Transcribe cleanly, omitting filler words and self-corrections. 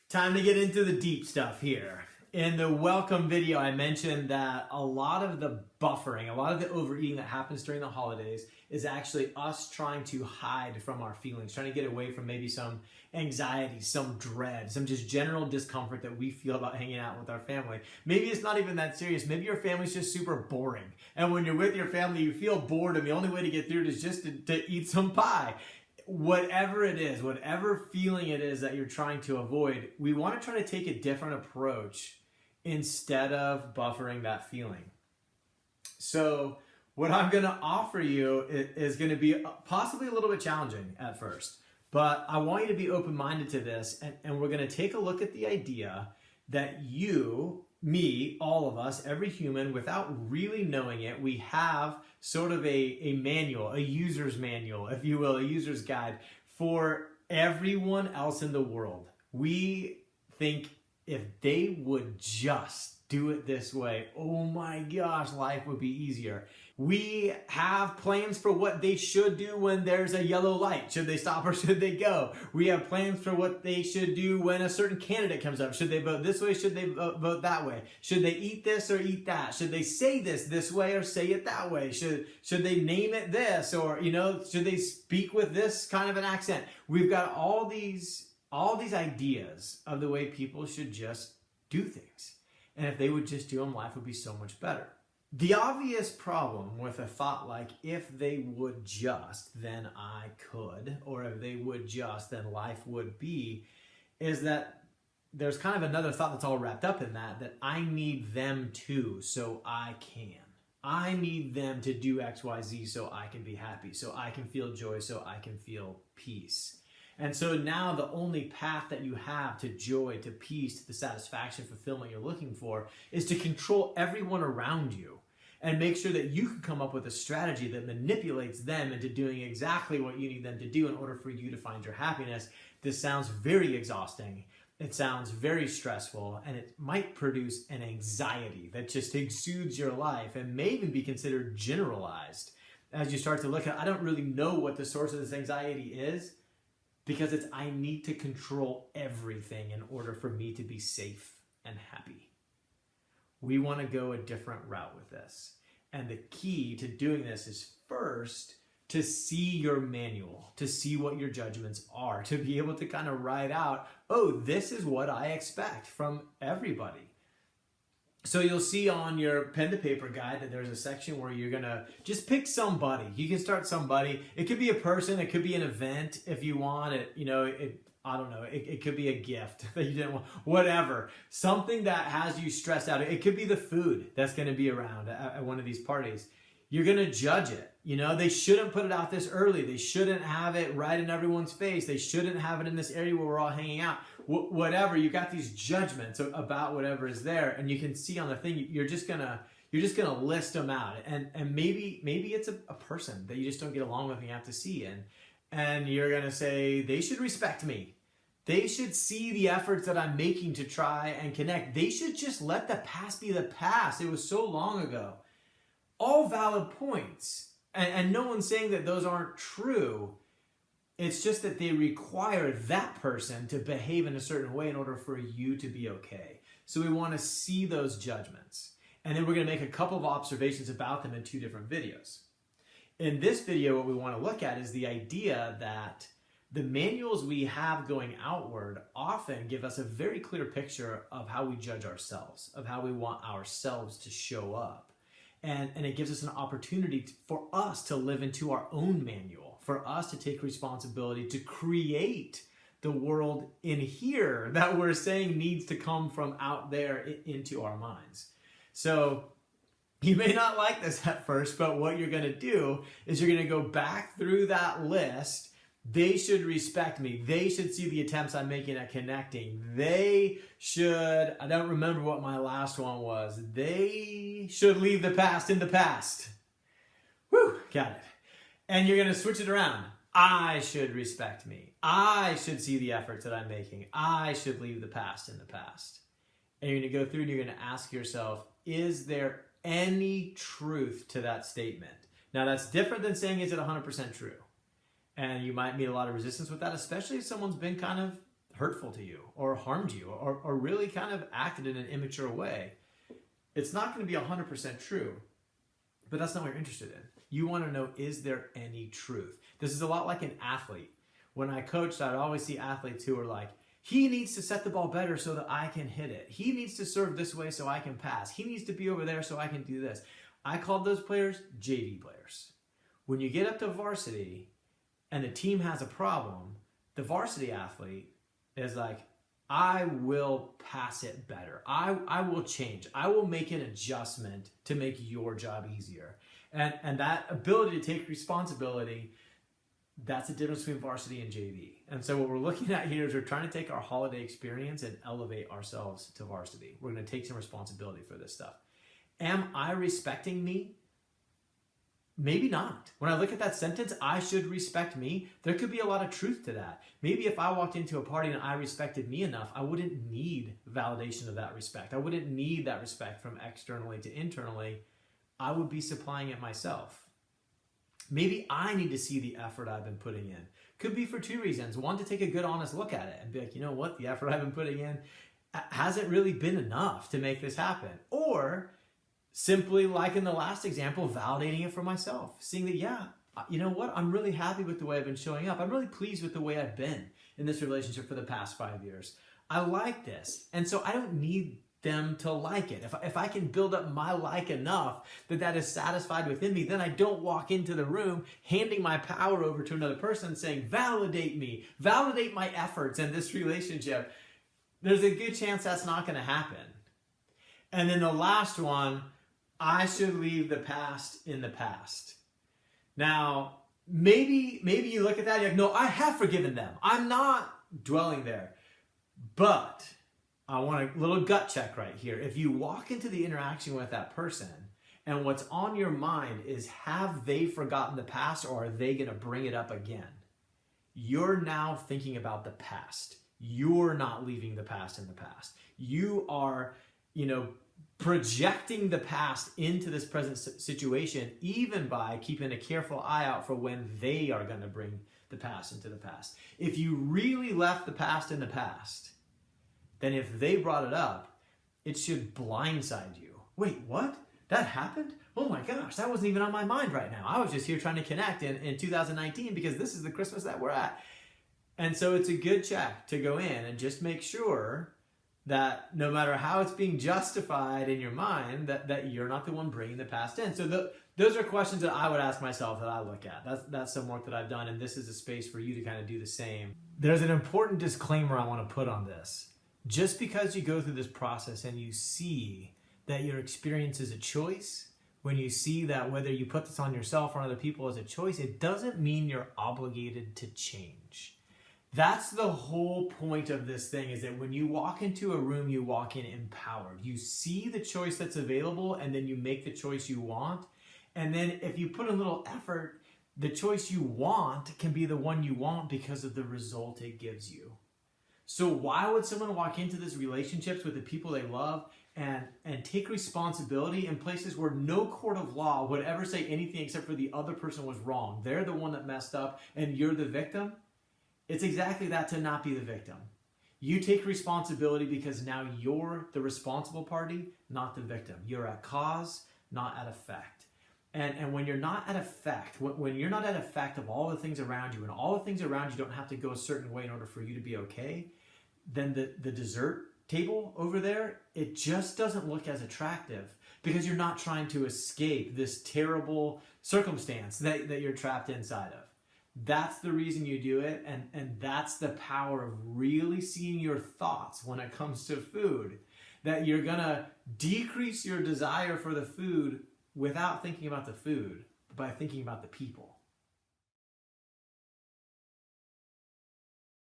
Time to get into the deep stuff here. In the welcome video, I mentioned that a lot of the buffering, a lot of the overeating that happens during the holidays is actually us trying to hide from our feelings, trying to get away from maybe some anxiety, some dread, some just general discomfort that we feel about hanging out with our family. Maybe it's not even that serious. Maybe your family's just super boring. And when you're with your family, you feel bored, and the only way to get through it is just to eat some pie. Whatever it is, whatever feeling it is that you're trying to avoid, we want to try to take a different approach instead of buffering that feeling. So what I'm going to offer you is going to be possibly a little bit challenging at first, but I want you to be open-minded to this, and we're going to take a look at the idea that you, me, all of us, every human, without really knowing it, we have sort of a manual, a user's manual, if you will, a user's guide for everyone else in the world. We think if they would just do it this way, oh my gosh, life would be easier. We have plans for what they should do when there's a yellow light. Should they stop or should they go? We have plans for what they should do when a certain candidate comes up. Should they vote this way? Should they vote that way? Should they eat this or eat that? Should they say this way or say it that way? Should they name it this, or should they speak with this kind of an accent? We've got all these ideas of the way people should just do things. And if they would just do them, life would be so much better. The obvious problem with a thought like, if they would just, then I could, or if they would just, then life would be, is that there's kind of another thought that's all wrapped up in that I need them to, so I can. I need them to do X, Y, Z so I can be happy, so I can feel joy, so I can feel peace. And so now the only path that you have to joy, to peace, to the satisfaction, fulfillment you're looking for is to control everyone around you and make sure that you can come up with a strategy that manipulates them into doing exactly what you need them to do in order for you to find your happiness. This sounds very exhausting. It sounds very stressful, and it might produce an anxiety that just exudes your life and may even be considered generalized as you start to look at, I don't really know what the source of this anxiety is, because it's I need to control everything in order for me to be safe and happy. We want to go a different route with this. And the key to doing this is first to see your manual, to see what your judgments are, to be able to kind of write out, oh, this is what I expect from everybody. So you'll see on your pen to paper guide that there's a section where you're gonna just pick somebody. You can start somebody. It could be a person, it could be an event if you want it, I don't know, it could be a gift that you didn't want, whatever. Something that has you stressed out. It could be the food that's gonna be around at one of these parties. You're gonna judge it. They shouldn't put it out this early. They shouldn't have it right in everyone's face. They shouldn't have it in this area where we're all hanging out. Whatever, you got these judgments about whatever is there, and you can see on the thing, you're just gonna list them out, and maybe it's a person that you just don't get along with and you have to see, and you're gonna say, they should respect me. They should see the efforts that I'm making to try and connect. They should just let the past be the past. It was so long ago. All valid points, and no one's saying that those aren't true. It's just that they require that person to behave in a certain way in order for you to be okay. So we want to see those judgments. And then we're going to make a couple of observations about them in two different videos. In this video, what we want to look at is the idea that the manuals we have going outward often give us a very clear picture of how we judge ourselves, of how we want ourselves to show up. And it gives us an opportunity for us to live into our own manual, for us to take responsibility to create the world in here that we're saying needs to come from out there into our minds. So you may not like this at first, but what you're going to do is you're going to go back through that list. They should respect me. They should see the attempts I'm making at connecting. They should, I don't remember what my last one was. They should leave the past in the past. Whew, got it. And you're going to switch it around. I should respect me. I should see the efforts that I'm making. I should leave the past in the past. And you're going to go through and you're going to ask yourself, is there any truth to that statement? Now that's different than saying, is it 100% true? And you might meet a lot of resistance with that, especially if someone's been kind of hurtful to you or harmed you or really kind of acted in an immature way, it's not going to be 100% true, but that's not what you're interested in. You want to know, is there any truth? This is a lot like an athlete. When I coached, I'd always see athletes who are like, he needs to set the ball better so that I can hit it. He needs to serve this way so I can pass. He needs to be over there so I can do this. I called those players JV players. When you get up to varsity and the team has a problem, the varsity athlete is like, I will pass it better. I will change. I will make an adjustment to make your job easier. And that ability to take responsibility, that's the difference between varsity and JV. And so what we're looking at here is we're trying to take our holiday experience and elevate ourselves to varsity. We're going to take some responsibility for this stuff. Am I respecting me? Maybe not. When I look at that sentence, I should respect me, there could be a lot of truth to that. Maybe if I walked into a party and I respected me enough, I wouldn't need validation of that respect. I wouldn't need that respect from externally to internally. I would be supplying it myself. Maybe I need to see the effort I've been putting in. Could be for two reasons. One, to take a good, honest look at it and be like, you know what? The effort I've been putting in hasn't really been enough to make this happen. Or simply, like in the last example, validating it for myself. Seeing that, yeah, you know what? I'm really happy with the way I've been showing up. I'm really pleased with the way I've been in this relationship for the past 5 years. I like this. And so I don't need them to like it. If I can build up my like enough that is satisfied within me, then I don't walk into the room handing my power over to another person saying, validate me, validate my efforts in this relationship. There's a good chance that's not going to happen. And then the last one, I should leave the past in the past. Now, maybe you look at that and you're like, no, I have forgiven them. I'm not dwelling there. But I want a little gut check right here. If you walk into the interaction with that person and what's on your mind is, have they forgotten the past or are they going to bring it up again? You're now thinking about the past. You're not leaving the past in the past. You are, projecting the past into this present situation, even by keeping a careful eye out for when they are going to bring the past into the past. If you really left the past in the past, then if they brought it up, it should blindside you. Wait, what? That happened? Oh my gosh, that wasn't even on my mind right now. I was just here trying to connect in 2019 because this is the Christmas that we're at. And so it's a good check to go in and just make sure that no matter how it's being justified in your mind, that you're not the one bringing the past in. So those are questions that I would ask myself, that I look at. That's some work that I've done, and this is a space for you to kind of do the same. There's an important disclaimer I want to put on this. Just because you go through this process and you see that your experience is a choice, when you see that whether you put this on yourself or on other people as a choice, it doesn't mean you're obligated to change. That's the whole point of this thing, is that when you walk into a room, you walk in empowered. You see the choice that's available, and then you make the choice you want. And then if you put a little effort, the choice you want can be the one you want because of the result it gives you. So why would someone walk into these relationships with the people they love and take responsibility in places where no court of law would ever say anything except for the other person was wrong? They're the one that messed up and you're the victim. It's exactly that, to not be the victim. You take responsibility because now you're the responsible party, not the victim. You're at cause, not at effect. And when you're not at effect, when you're not at effect of all the things around you, and all the things around you don't have to go a certain way in order for you to be okay, then the dessert table over there, it just doesn't look as attractive because you're not trying to escape this terrible circumstance that you're trapped inside of. That's the reason you do it, and that's the power of really seeing your thoughts when it comes to food, that you're going to decrease your desire for the food without thinking about the food, but by thinking about the people.